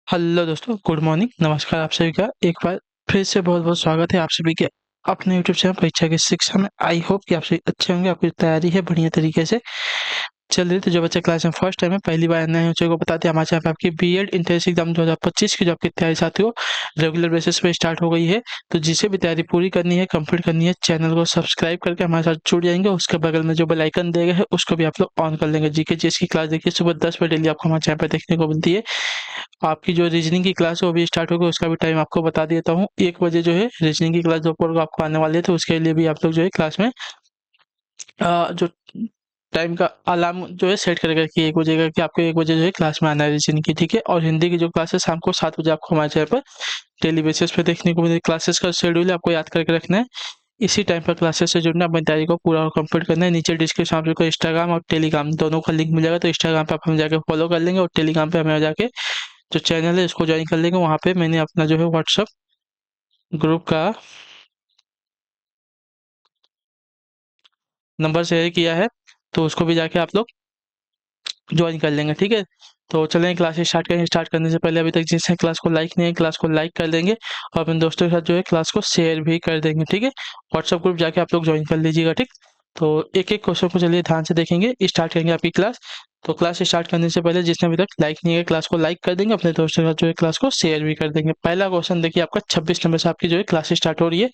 Hello दोस्तों, good morning, नमस्कार। आप सभी का एक बार फिर से बहुत बहुत स्वागत है आप सभी के अपने यूट्यूब चैनल परीक्षा की शिक्षा में। आई होप कि आप सभी अच्छे होंगे, आपकी तैयारी है बढ़िया तरीके से चल रही। तो जो बच्चे क्लास में फर्स्ट टाइम है, पहली बार नए हैं, को बताते हैं हमारे चैनल पे आपकी बीएड इंट्रेंस एग्जाम 2025 की जो आपकी तैयारी साथियों रेगुलर बेसिस पे स्टार्ट हो गई है। तो जिसे भी तैयारी पूरी करनी है, कंप्लीट करनी है, चैनल को सब्सक्राइब करके हमारे साथ जुड़ जाएंगे। उसके बगल में जो बेल आइकन दिया गया है उसको भी आप लोग ऑन कर लेंगे। जीके जीएस की क्लास देखिए सुबह 10 बजे डेली आपको हमारे चैनल पर देखने को मिलती है। आपकी जो रीजनिंग की क्लास है वो भी स्टार्ट होगी, उसका भी टाइम आपको बता देता हूँ। 1 बजे जो है रीजनिंग की क्लास दोपहर को आपको आने वाली है, तो उसके लिए भी आप लोग जो है क्लास में जो टाइम का अलार्म जो है सेट करेगा कि 1 बजे का, कि आपको 1 बजे जो है क्लास में आना है रीजनिंग की, ठीक है। और हिंदी की जो क्लास है शाम को 7 बजे आपको हमारे चैनल पर डेली बेसिस पे देखने को मिलेगी। क्लासेस का शेड्यूल आपको याद करके रखना है, इसी टाइम पर क्लासेस से जुड़ना, अपनी तैयारी को पूरा और कंप्लीट करना है। नीचे डिस्क्रिप्शन में आपको इंस्टाग्राम और टेलीग्राम दोनों का लिंक मिल जाएगा, तो इंस्टाग्राम पे आप हमें जाके फॉलो कर लेंगे और टेलीग्राम पे हमें जाके जो चैनल है इसको ज्वाइन कर लेंगे। वहाँ पे मैंने अपना जो है व्हाट्सअप ग्रुप का नंबर शेयर किया है, तो उसको भी जाके आप लोग ज्वाइन कर लेंगे, ठीक है। तो चलें क्लास स्टार्ट करें। स्टार्ट करने से पहले अभी तक जिसने क्लास को लाइक नहीं है, क्लास को लाइक कर देंगे और अपने दोस्तों के साथ जो है क्लास को शेयर भी कर देंगे, ठीक है। व्हाट्सअप ग्रुप जाके आप लोग ज्वाइन कर लीजिएगा, ठीक। तो एक एक क्वेश्चन को चलिए ध्यान से देखेंगे, स्टार्ट करेंगे आपकी क्लास। तो क्लास स्टार्ट करने से पहले जिसने अभी तक लाइक नहीं है, क्लास को लाइक कर देंगे, अपने दोस्तों के साथ जो है क्लास को शेयर भी कर देंगे। पहला क्वेश्चन देखिए आपका 26 नंबर से आपकी जो है क्लास स्टार्ट हो रही है।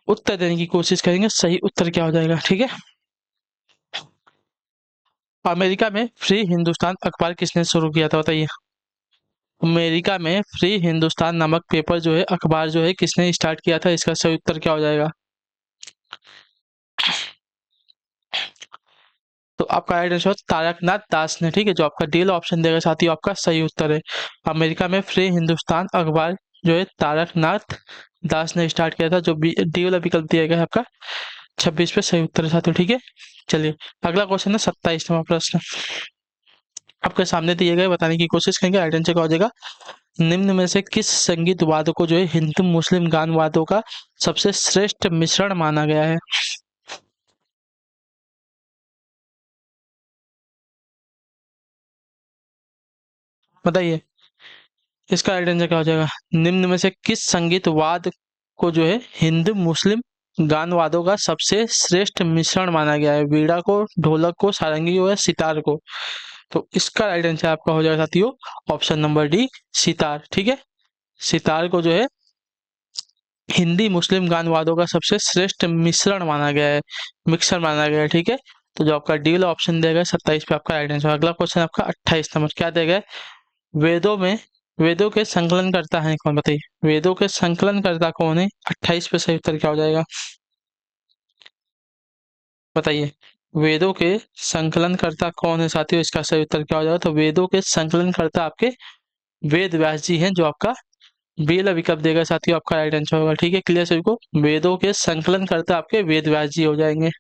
उत्तर देने की कोशिश करेंगे, सही उत्तर क्या हो जाएगा, ठीक है। अमेरिका में फ्री हिंदुस्तान अखबार किसने शुरू किया था, बताइए। अमेरिका में फ्री हिंदुस्तान नामक पेपर जो है, अखबार जो है, किसने स्टार्ट किया था, इसका सही उत्तर क्या हो जाएगा। तो आपका राइट आंसर तारकनाथ दास ने, ठीक है। जो आपका डी ऑप्शन देगा साथियों, आपका सही उत्तर है। अमेरिका में फ्री हिंदुस्तान अखबार जो है तारकनाथ दास ने स्टार्ट किया था। जो डी वाला विकल्प दिया गया है आपका 26 पे सही उत्तर है साथियों, ठीक है। चलिए अगला क्वेश्चन है 27वां प्रश्न आपके सामने दिए गए, बताने की कोशिश करेंगे। राइट आंसर क्या हो जाएगा। निम्न में से किस संगीत वाद्य को जो है हिंदू मुस्लिम गान वाद्यों का सबसे श्रेष्ठ मिश्रण माना गया है। बताइए इसका राइट आंसर क्या हो जाएगा। निम्न में से किस संगीत वाद्य को जो है हिंदू मुस्लिम गान वाद्यों का सबसे श्रेष्ठ मिश्रण माना गया है। वीणा को, ढोलक को, सारंगी को या सितार को। तो इसका राइट आंसर आपका हो जाएगा साथियों ऑप्शन नंबर डी, सितार, ठीक है। सितार को जो है हिंदी मुस्लिम गान वादों का सबसे श्रेष्ठ मिश्रण माना गया है, मिक्सर माना गया है, ठीक है। तो जो आपका डी वाला ऑप्शन देगा 27 पे आपका राइट आंसर। अगला क्वेश्चन आपका 28 नंबर क्या देगा है? वेदों में वेदों के संकलन करता है कौन, बताइए। वेदों के संकलन करता कौन है, 28 पे सही उत्तर क्या हो जाएगा, बताइए। वेदों के संकलन करता कौन है साथियों, इसका सही उत्तर क्या हो जाएगा। तो वेदों के संकलन करता आपके वेद व्यास जी हैं, जो आपका बी वाला विकल्प देगा साथियों, आपका राइट आंसर होगा, ठीक है। क्लियर सभी को, वेदों के संकलन करता आपके वेद व्यास जी हो जाएंगे।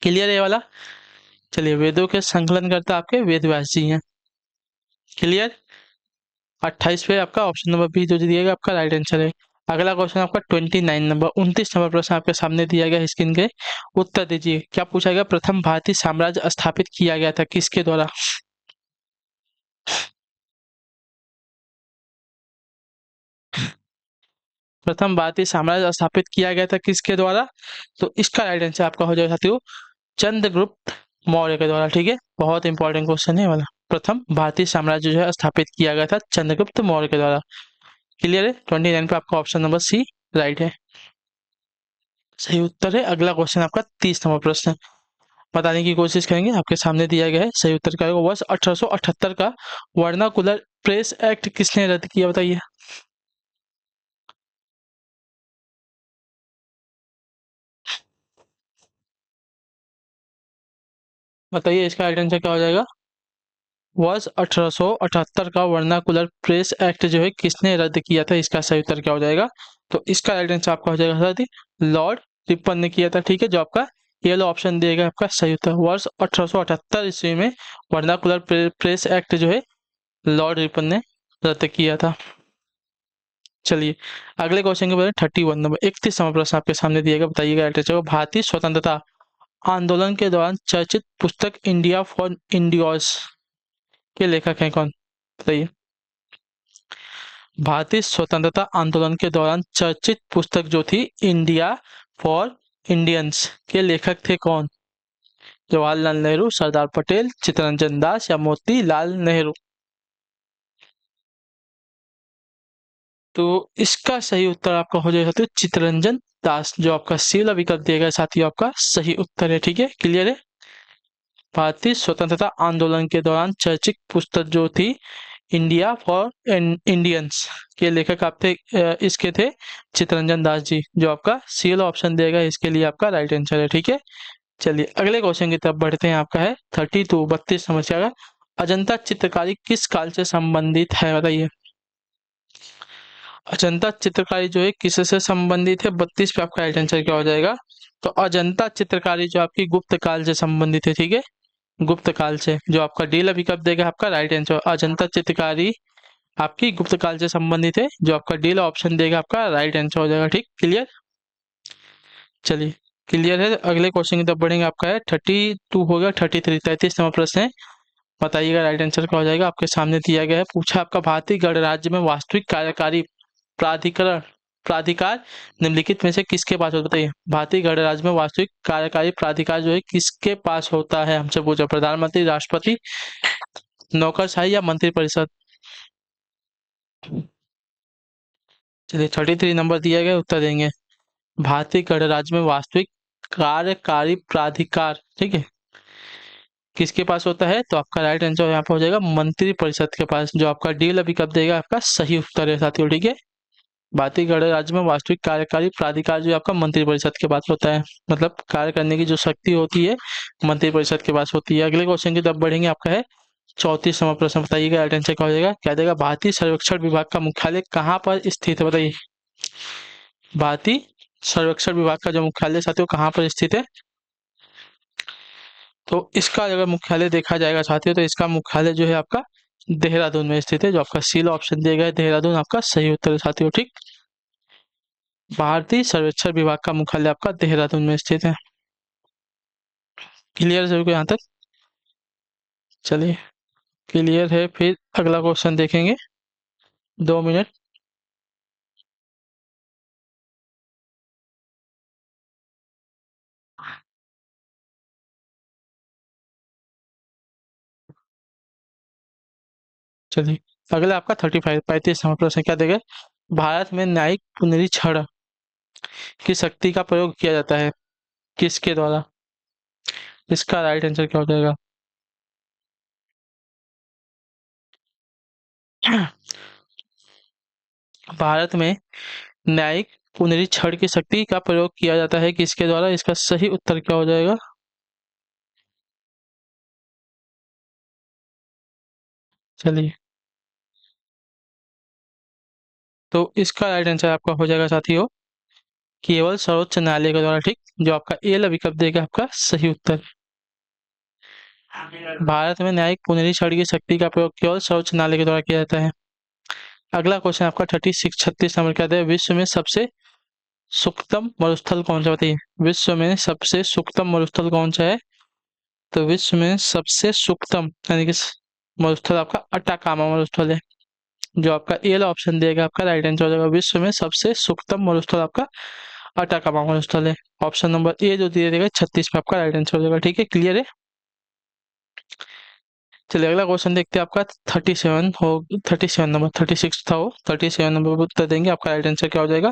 क्लियर है ये वाला। चलिए वेदों के संकलन करता आपके वेद व्यास जी हैं। क्लियर। 28 पे आपका ऑप्शन नंबर बी जो दिएगा आपका राइट आंसर है। अगला क्वेश्चन आपका 29 नंबर 29 नंबर प्रश्न आपके सामने दिया गया है स्क्रीन के। उत्तर दीजिए क्या पूछा गया। प्रथम भारतीय साम्राज्य स्थापित किया गया था किसके द्वारा। प्रथम भारतीय साम्राज्य स्थापित किया गया था किसके द्वारा। तो इसका राइट आंसर आपका हो जाएगा साथियों चंद्रगुप्त मौर्य के द्वारा, ठीक है। बहुत इंपॉर्टेंट क्वेश्चन है ये वाला। प्रथम भारतीय साम्राज्य जो है स्थापित किया गया था चंद्रगुप्त मौर्य के द्वारा। क्लियर है। 29 पे आपका ऑप्शन नंबर सी राइट है, सही उत्तर है। अगला क्वेश्चन आपका 30 नंबर प्रश्न बताने की कोशिश करेंगे, आपके सामने दिया गया है। सही उत्तर क्या होगा। वर्ष 1878 का वर्नाकुलर प्रेस एक्ट किसने रद्द किया, बताइए। बताइए इसका राइट आंसर क्या हो जाएगा। वर्ष 1878 का वर्नाकुलर प्रेस एक्ट जो है किसने रद्द किया था, इसका सही उत्तर क्या हो जाएगा। तो इसका राइट आंसर आपका हो जाएगा साथी लॉर्ड रिपन ने किया था, ठीक है। जो आपका येलो ऑप्शन दिएगा आपका सही उत्तर। वर्ष 1878 ईस्वी में वर्नाकुलर प्रेस एक्ट जो है लॉर्ड रिपन ने रद्द किया था। चलिए अगले क्वेश्चन के बारे में 31 नंबर 31 नंबर प्रश्न आपके सामने दिएगा, बताइएगा राइट आंसर। भारतीय स्वतंत्रता आंदोलन के दौरान चर्चित पुस्तक इंडिया फॉर इंडियोस के लेखक हैं कौन, बताइए। भारतीय स्वतंत्रता आंदोलन के दौरान चर्चित पुस्तक जो थी इंडिया फॉर इंडियंस के लेखक थे कौन? जवाहरलाल नेहरू, सरदार पटेल, चित्तरंजन दास या मोतीलाल नेहरू? तो इसका सही उत्तर आपका हो जाएगा तो चित्तरंजन दास, जो आपका सी वाला विकल्प दिया गया साथियों आपका सही उत्तर है। ठीक है, क्लियर है। भारतीय स्वतंत्रता आंदोलन के दौरान चर्चित पुस्तक जो थी इंडिया फॉर इंडियंस के लेखक आप थे इसके थे चित्तरंजन दास जी, जो आपका सी वाला ऑप्शन देगा इसके लिए आपका राइट आंसर है। ठीक है, चलिए अगले क्वेश्चन की तरफ बढ़ते हैं। आपका है 32 समस्या का, अजंता चित्रकारी किस काल से संबंधित है बताइए। अजंता चित्रकारी जो है किससे संबंधित है, 32 पे आपका राइट आंसर क्या हो जाएगा? तो अजंता चित्रकारी जो आपकी गुप्त काल से संबंधित है। ठीक है, गुप्त काल से, जो आपका डी विकल्प देगा आपका राइट आंसर। अजंता चित्रकारी आपकी गुप्त काल से संबंधित है, जो आपका डी ऑप्शन देगा आपका राइट आंसर हो जाएगा। ठीक, क्लियर। चलिए क्लियर है, अगले क्वेश्चन की तरफ बढ़ेंगे। आपका है 32 हो गया, 33 33 नंबर प्रश्न है, बताइएगा राइट आंसर क्या हो जाएगा। आपके सामने दिया गया है, पूछा आपका भारतीय गणराज्य में वास्तविक कार्यकारी प्राधिकरण प्राधिकार निम्नलिखित में से किसके पास होता है बताइए। भारतीय गणराज्य में वास्तविक कार्यकारी प्राधिकार जो है किसके पास होता है, हमसे पूछा। प्रधानमंत्री, राष्ट्रपति, नौकरशाही या मंत्रिपरिषद? चलिए 33 नंबर दिया गया, उत्तर देंगे भारतीय गणराज्य में वास्तविक कार्यकारी प्राधिकार। ठीक है, किसके पास होता है, तो आपका राइट आंसर यहाँ पे हो जाएगा मंत्री परिषद के पास, जो आपका डी अभी कब देगा आपका सही उत्तर है साथियों। ठीक है, भारतीय गणराज्य में वास्तविक कार्यकारी प्राधिकार जो आपका मंत्री परिषद के पास होता है, मतलब कार्य करने की जो शक्ति होती है मंत्री परिषद के पास होती है। अगले क्वेश्चन की तरफ बढ़ेंगे। आपका है 34 नंबर प्रश्न, बताइएगा राइट आंसर क्या हो जाएगा। क्या देगा, भारतीय सर्वेक्षण विभाग का मुख्यालय कहाँ पर स्थित है बताइए। भारतीय सर्वेक्षण विभाग का जो मुख्यालय साथियों कहाँ पर स्थित है, तो इसका अगर मुख्यालय देखा जाएगा साथियों, तो इसका मुख्यालय जो है आपका देहरादून में स्थित है, जो आपका सी ऑप्शन दिया गया है देहरादून आपका सही उत्तर है साथियों। ठीक, भारतीय सर्वेक्षण विभाग का मुख्यालय आपका देहरादून में स्थित है। क्लियर है सभी को यहाँ तक? चलिए क्लियर है, फिर अगला क्वेश्चन देखेंगे। 2 मिनट। चलिए अगला आपका 35 नंबर प्रश्न क्या देगा, भारत में न्यायिक पुनरीक्षण की शक्ति का प्रयोग किया जाता है किसके द्वारा? इसका राइट आंसर क्या हो जाएगा? भारत में न्यायिक पुनरीक्षण की शक्ति का प्रयोग किया जाता है किसके द्वारा? इसका सही उत्तर क्या हो जाएगा? चलिए, तो इसका राइट आंसर आपका हो जाएगा साथियों केवल सर्वोच्च न्यायालय के द्वारा। ठीक, जो आपका ए विकल्प देगा आपका सही उत्तर। भारत में न्यायिक पुनरीक्षण की शक्ति का प्रयोग केवल सर्वोच्च न्यायालय के द्वारा किया जाता है। अगला क्वेश्चन आपका 36 नंबर क्या है, विश्व में सबसे सूक्ष्म मरुस्थल कौन सा बताइए। विश्व में सबसे सूक्ष्म मरुस्थल कौन सा है, तो विश्व में सबसे सूक्ष्म यानी कि मरुस्थल आपका अटाकामा मरुस्थल है, जो आपका ए ऑप्शन देगा आपका राइट आंसर हो जाएगा। विश्व में सबसे सूक्ष्म मरुस्थल आपका अटाकामा मरुस्थल है, ऑप्शन नंबर ए जो दिया देगा 36 पे आपका राइट आंसर हो जाएगा। ठीक है, क्लियर है। चलिए अगला क्वेश्चन देखते हैं आपका 37 हो 37 नंबर 36 था वो 37 नंबर पर उत्तर देंगे, आपका राइट आंसर क्या हो जाएगा।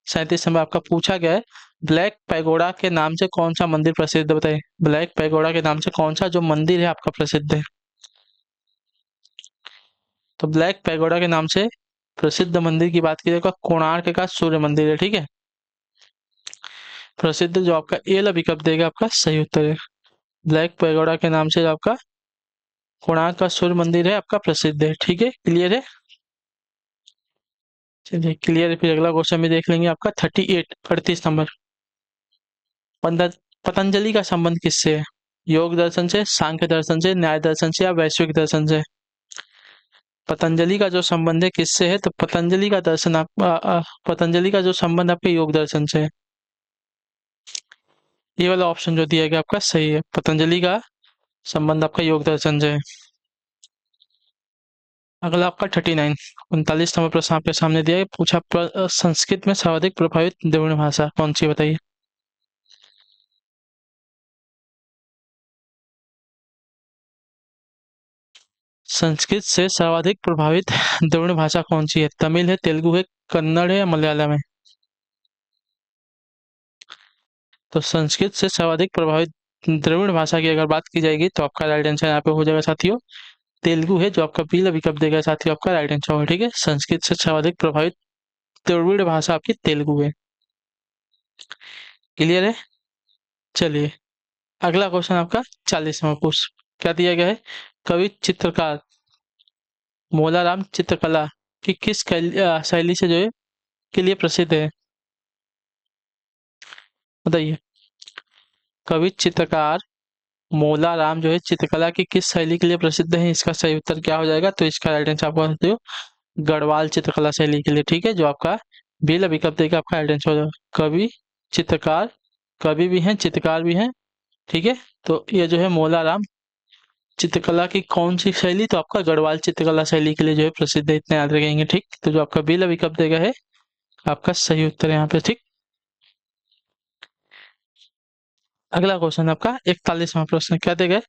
37 नंबर आपका पूछा गया है, ब्लैक पैगोडा के नाम से कौन सा मंदिर प्रसिद्ध है बताइए। ब्लैक पैगोडा के नाम से कौन सा जो मंदिर है आपका प्रसिद्ध है, तो ब्लैक पैगोडा के नाम से प्रसिद्ध मंदिर की बात की जाए तो कोणार्क का सूर्य मंदिर है। ठीक है, प्रसिद्ध जो आपका ए विकल्प देगा आपका सही उत्तर है। ब्लैक पैगोडा के नाम से जो आपका कोणार्क का सूर्य मंदिर है आपका प्रसिद्ध है। ठीक है, क्लियर है। चलिए क्लियर है, फिर अगला क्वेश्चन भी देख लेंगे आपका 38 नंबर। पतंजलि का संबंध किससे है, योग दर्शन से, सांख्य दर्शन से, न्याय दर्शन से या वैश्विक दर्शन से? पतंजलि का जो संबंध है किससे है, तो पतंजलि का दर्शन पतंजलि का जो संबंध आपके योग दर्शन से है। ये वाला ऑप्शन जो दिया गया आपका सही है, पतंजलि का संबंध आपका योग दर्शन से है। अगला आपका 39 39 नंबर प्रश्न आपके सामने दिया है, पूछा संस्कृत में सर्वाधिक प्रभावित द्रविड़ भाषा कौन सी, बताइए। संस्कृत से सर्वाधिक प्रभावित द्रविड़ भाषा कौन सी है? तमिल है, तेलुगु है, कन्नड़ है या मलयालम है? तो संस्कृत से सर्वाधिक प्रभावित द्रविड़ भाषा की अगर बात की जाएगी तो आपका राइट आंसर यहाँ पे हो जाएगा साथियों तेलुगु है, जो आपका पीला विकल्प देगा साथियों आपका राइट आंसर होगा। ठीक है, संस्कृत से सर्वाधिक प्रभावित द्रविड़ भाषा आपकी तेलुगु है। क्लियर है? चलिए अगला क्वेश्चन आपका 40वां क्वेश्चन क्या दिया गया है? कवि चित्रकार मोलाराम चित्रकला की किस शैली से जो है के लिए प्रसिद्ध है, बताइए। कवि चित्रकार मोलाराम जो है चित्रकला की किस शैली के लिए प्रसिद्ध है, इसका सही उत्तर क्या हो जाएगा? तो इसका राइट आंसर आप बता सकते हो गढ़वाल चित्रकला शैली के लिए। ठीक है, जो आपका बेला विकल्प देगा आपका राइट आंसर हो जाएगा। कवि चित्रकार, कवि भी हैं चित्रकार भी हैं। ठीक है, तो ये जो है मोलाराम चित्रकला की कौन सी शैली, तो आपका गढ़वाल चित्रकला शैली के लिए जो है प्रसिद्ध है, इतना याद रखेंगे। ठीक, तो जो आपका बेला विकल्प देगा है आपका सही उत्तर है यहाँ पे। ठीक, अगला क्वेश्चन आपका 41वां प्रश्न क्या देगा है?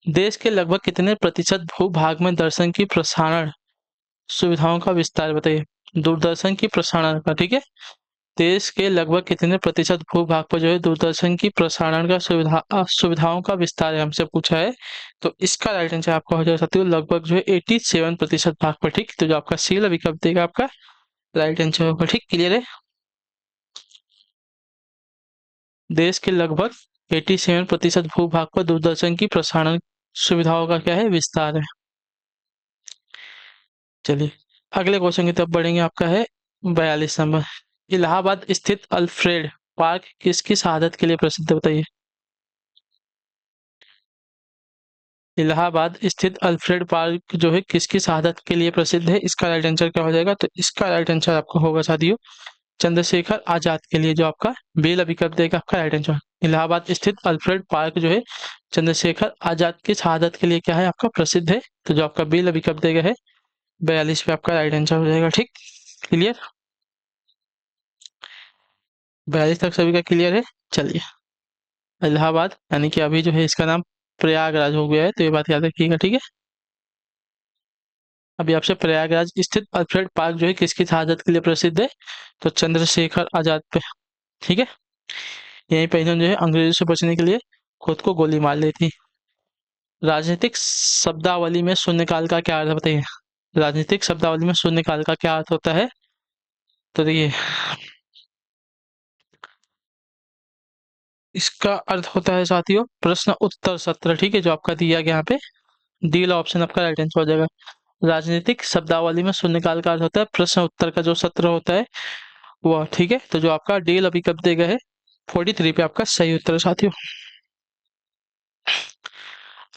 देश के लगभग कितने प्रतिशत भूभाग में दर्शन की प्रसारण सुविधाओं का विस्तार, बताइए। दूरदर्शन की प्रसारण का, ठीक है, देश के लगभग कितने प्रतिशत भूभाग पर जो है दूरदर्शन की प्रसारण का सुविधाओं का विस्तार है, हमसे पूछा है। तो इसका राइट आंसर आपका हो जाएगा साथियों लगभग जो है 87% भाग पर। ठीक, तो जो आपका सी वाला विकल्प देगा आपका राइट आंसर होगा। ठीक, क्लियर है? देश के लगभग 87% भूभाग पर दूरदर्शन की प्रसारण सुविधाओं का क्या है, विस्तार है। चलिए अगले क्वेश्चन की तरफ बढ़ेंगे, आपका है 42 नंबर। इलाहाबाद स्थित अल्फ्रेड पार्क किसकी शहादत के लिए प्रसिद्ध है, बताइए। इलाहाबाद स्थित अल्फ्रेड पार्क जो है किसकी शहादत के लिए प्रसिद्ध है, इसका राइट आंसर क्या हो जाएगा? तो इसका राइट आंसर आपका होगा साथियों चंद्रशेखर आजाद के लिए, जो आपका बेल विकल्प देगा आपका राइट आंसर। इलाहाबाद स्थित अल्फ्रेड पार्क जो है चंद्रशेखर आजाद की शहादत के लिए क्या है, आपका प्रसिद्ध है। तो जो आपका बेल विकल्प देगा है 42 पे आपका राइट आंसर हो जाएगा। ठीक, क्लियर? 42 तक सभी का क्लियर है? चलिए इलाहाबाद यानी कि अभी जो है इसका नाम प्रयागराज हो गया है, तो ये बात याद रखिएगा। ठीक है, अभी आपसे प्रयागराज स्थित अल्फ्रेड पार्क जो है किसकी शहादत के लिए प्रसिद्ध है, तो चंद्रशेखर आजाद पे। ठीक है, यहीं पे इन्होंने जो है अंग्रेजों से बचने के लिए खुद को गोली मार ली थी। राजनीतिक शब्दावली में शून्यकाल का क्या अर्थ है, बताइए। राजनीतिक शब्दावली में शून्यकाल का क्या अर्थ होता है, तो देखिए इसका अर्थ होता है साथियों प्रश्न उत्तर सत्र। ठीक है, जो आपका दिया गया यहाँ पे डी वाला ऑप्शन आपका राइट आंसर हो जाएगा। राजनीतिक शब्दावली में शून्यकाल का अर्थ होता है प्रश्न उत्तर का जो सत्र होता है वह। ठीक है, तो जो आपका डी अभी कब देगा है 43 पे आपका सही उत्तर है साथियों।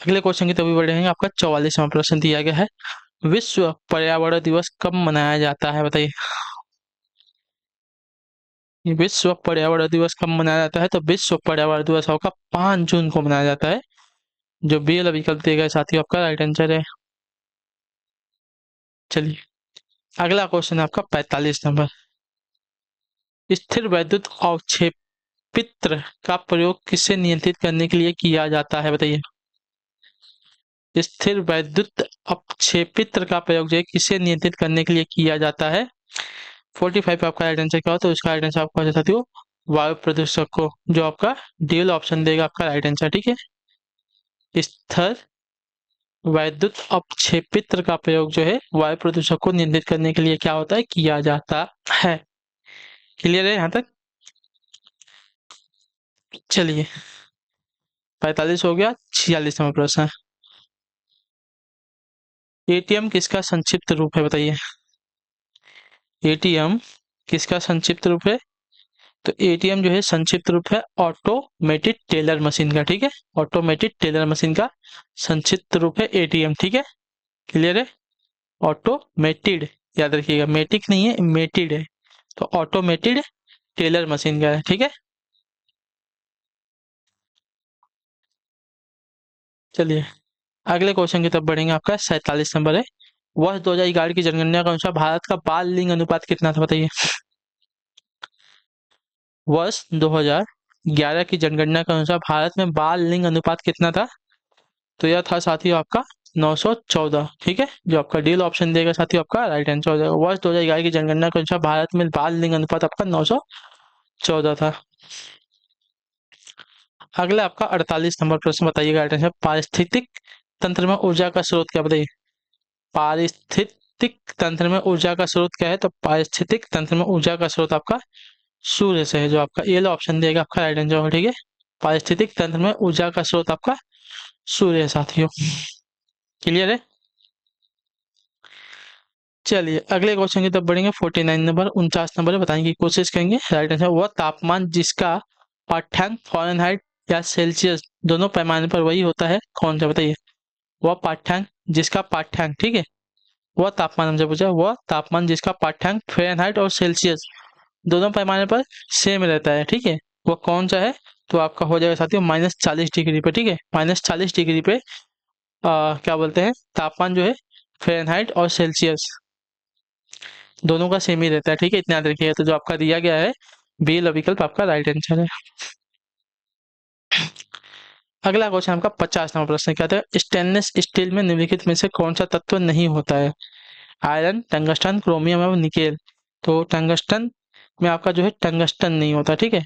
अगले क्वेश्चन की तरफ बढ़ेंगे, आपका 44वां प्रश्न दिया गया है। विश्व पर्यावरण दिवस कब मनाया जाता है, बताइए। विश्व पर्यावरण दिवस कब मनाया जाता है, तो विश्व पर्यावरण दिवस आपका 5 जून को मनाया जाता है। जो बी वाला विकल्प दिया गया साथियों आपका राइट आंसर है। चलिए अगला क्वेश्चन है आपका 45 नंबर। स्थिर वैद्युत अवक्षेपित्र का प्रयोग किसे नियंत्रित करने के लिए किया जाता है, बताइए। स्थिर वैद्युत अवक्षेपित्र का प्रयोग जो है किसे नियंत्रित करने के लिए किया जाता है। 45 आपका राइट आंसर क्या हो, तो इसका राइट आंसर आपका हो साथियों वायु प्रदूषक को, जो आपका डी ऑप्शन देगा आपका राइट आंसर। ठीक है, स्थिर वैद्युत अवक्षेपित्र का प्रयोग जो है वायु प्रदूषक को नियंत्रित करने के लिए क्या होता है, किया जाता है। क्लियर है यहाँ तक? चलिए 45 हो गया। 46 नंबर प्रश्न। एटीएम किसका संक्षिप्त रूप है, बताइए। एटीएम किसका संक्षिप्त रूप है, तो एटीएम जो है संक्षिप्त रूप है ऑटोमेटेड टेलर मशीन का। ठीक है, ऑटोमेटेड टेलर मशीन का संक्षिप्त रूप है एटीएम। ठीक है, क्लियर है? ऑटोमेटेड याद रखिएगा, मेटिक नहीं है मेटेड है, तो ऑटोमेटेड टेलर मशीन का है। ठीक है, चलिए अगले क्वेश्चन की तरफ बढ़ेंगे, आपका 47 नंबर है। वर्ष 2011 की जनगणना के अनुसार भारत का बाल लिंग अनुपात कितना था, बताइए। वर्ष 2011 की जनगणना के अनुसार भारत में बाल लिंग अनुपात कितना था? तो यह था साथियों आपका 914। ठीक है, जो आपका डील ऑप्शन देगा साथियों आपका राइट आंसर हो जाएगा। वर्ष 2011 की जनगणना के अनुसार भारत में बाल लिंग अनुपात आपका 914 था। अगला आपका 48 नंबर प्रश्न, बताइएगा राइट आंसर। पारिस्थितिक तंत्र में ऊर्जा का स्रोत क्या, बताइए। पारिस्थितिक तंत्र में ऊर्जा का स्रोत क्या है? तो पारिस्थितिक तंत्र में ऊर्जा का स्रोत आपका सूर्य से है, जो आपका ये ऑप्शन देगा आपका राइट आंसर होगा। ठीक है, पारिस्थितिक तंत्र में ऊर्जा का स्रोत आपका सूर्य है साथियों। क्लियर है? चलिए अगले क्वेश्चन की तरफ बढ़ेंगे। 49 नंबर, 49 नंबर बताएंगे की कोशिश करेंगे। राइट आंसर, वह तापमान जिसका पाठ्यांक फ़ारेनहाइट या सेल्सियस दोनों पैमाने पर वही होता है, कौन सा, बताइए। वह पाठ्यांक जिसका पाठ्यांक, ठीक है, वह तापमान हमसे पूछा, वह तापमान जिसका पाठ्यांक फ़ारेनहाइट और सेल्सियस दोनों पैमाने पर सेम रहता है, ठीक है, वह कौन सा है? तो आपका हो जाएगा साथियों -40 डिग्री पे। ठीक है, -40 डिग्री पे क्या बोलते हैं, तापमान जो है फ़ारेनहाइट और सेल्सियस दोनों का सेम ही रहता है। ठीक है, इतना याद रखिएगा। तो जो आपका दिया गया है बी विकल्प आपका राइट आंसर है। अगला क्वेश्चन आपका 50 नंबर प्रश्न क्या था? स्टेनलेस स्टील में निम्नलिखित में से कौन सा तत्व नहीं होता है? आयरन, टंगस्टन, क्रोमियम एवं निकेल। तो टंगस्टन में आपका जो है टंगस्टन नहीं होता। ठीक है,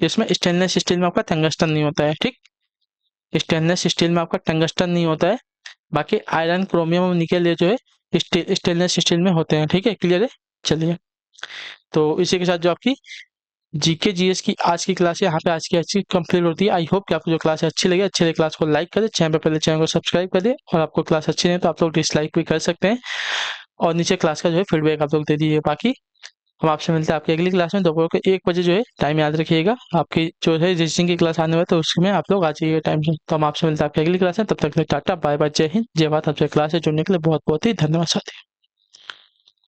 इसमें स्टेनलेस स्टील में आपका टंगस्टन नहीं होता है। ठीक, स्टेनलेस स्टील में आपका टंगस्टन नहीं होता है। बाकी आयरन, क्रोमियम और निकेल ये जो है स्टेनलेस स्टील में होते हैं। ठीक है, क्लियर है? चलिए, तो इसी के साथ जो आपकी जीके जीएस की आज की क्लास है यहाँ पे आज की अच्छी कंप्लीट होती है। आई होप कि आपको जो क्लास है अच्छी लगे। अच्छी लगे क्लास को लाइक करें, चैनल पे पहले चैनल को सब्सक्राइब कर दें, और आपको क्लास अच्छी नहीं तो आप लोग डिसलाइक भी कर सकते हैं, और नीचे क्लास का जो है फीडबैक आप लोग दे दीजिए। बाकी हम आपसे मिलते हैं आपकी अगली क्लास में दोपहर के 1 बजे जो है। टाइम याद रखिएगा, आपकी जो है रजिस्ट्रिंग की क्लास आने वाली है तो उसमें आप लोग आ जाइएगा टाइम से। तो हम आपसे मिलते हैं आपकी अगली क्लास में, तब तक के लिए टाटा बाय बाय, जय हिंद जय भारत। आपसे क्लास से जुड़ने के लिए बहुत बहुत ही धन्यवाद साथी।